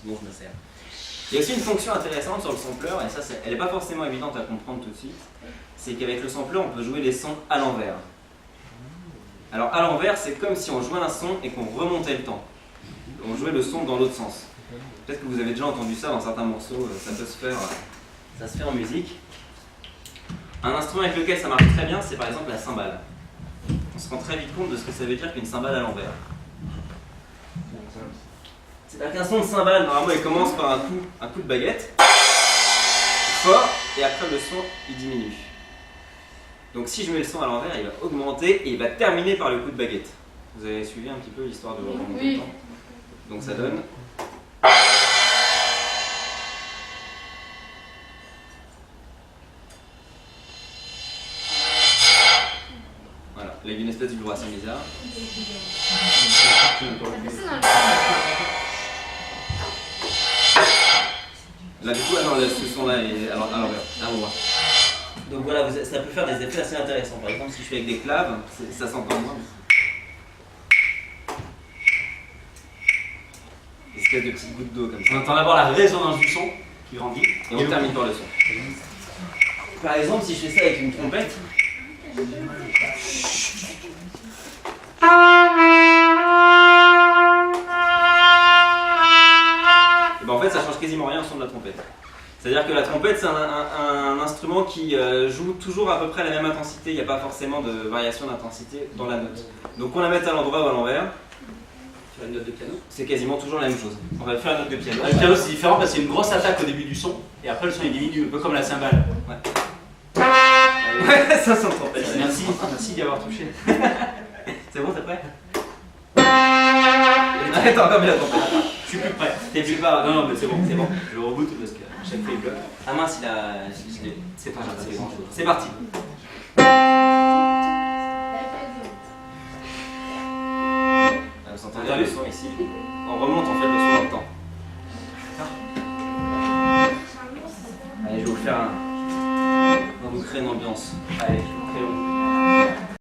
dont je me sers. Il y a aussi une fonction intéressante sur le sampler, et ça, elle n'est pas forcément évidente à comprendre tout de suite, c'est qu'avec le sampler, on peut jouer les sons à l'envers. Alors à l'envers, c'est comme si on jouait un son et qu'on remontait le temps. On jouait le son dans l'autre sens. Peut-être que vous avez déjà entendu ça dans certains morceaux, ça se fait en musique. Un instrument avec lequel ça marche très bien, c'est par exemple la cymbale. On se rend très vite compte de ce que ça veut dire qu'une cymbale à l'envers. C'est-à-dire qu'un son de cymbale, normalement, il commence par un coup de baguette, fort, et après le son, il diminue. Donc si je mets le son à l'envers, il va augmenter et il va terminer par le coup de baguette. Vous avez suivi un petit peu l'histoire de remonter le temps. Donc ça donne... Voilà, là il y a une espèce de vibration bizarre. Là du coup, ah non, ce son-là est à l'envers, à l'endroit. Donc voilà, ça peut faire des effets assez intéressants. Par exemple, si je fais avec des claves, ça s'entend moins. Des espèces de petites gouttes d'eau comme ça. On entend d'abord la résonance du son qui grandit. Et on termine par le son. Par exemple, si je fais ça avec une trompette, et ben en fait, ça change quasiment rien au son de la trompette. C'est-à-dire que la trompette, c'est un instrument qui joue toujours à peu près la même intensité, il n'y a pas forcément de variation d'intensité dans la note. Donc qu'on la mette à l'endroit ou à l'envers, Faire une note de piano. c'est quasiment toujours la même chose. On va faire une note de piano. Le piano c'est différent parce qu'il y a une grosse attaque au début du son et après le son il diminue, un peu comme la cymbale. Ouais, ça s'entend pas. Merci d'y avoir touché. C'est bon, t'es prêt? Arrête encore bien la trompette. Je suis plus prêt. T'es plus pas. Non, mais c'est bon. Je le reboot parce que chaque fois il bloque. Ah mince, C'est pas grave, c'est grand chose. C'est parti. Vous entendez le son ici. On remonte en fait le son dans le temps. Allez, je vais vous faire un. On va vous créer une ambiance. Allez.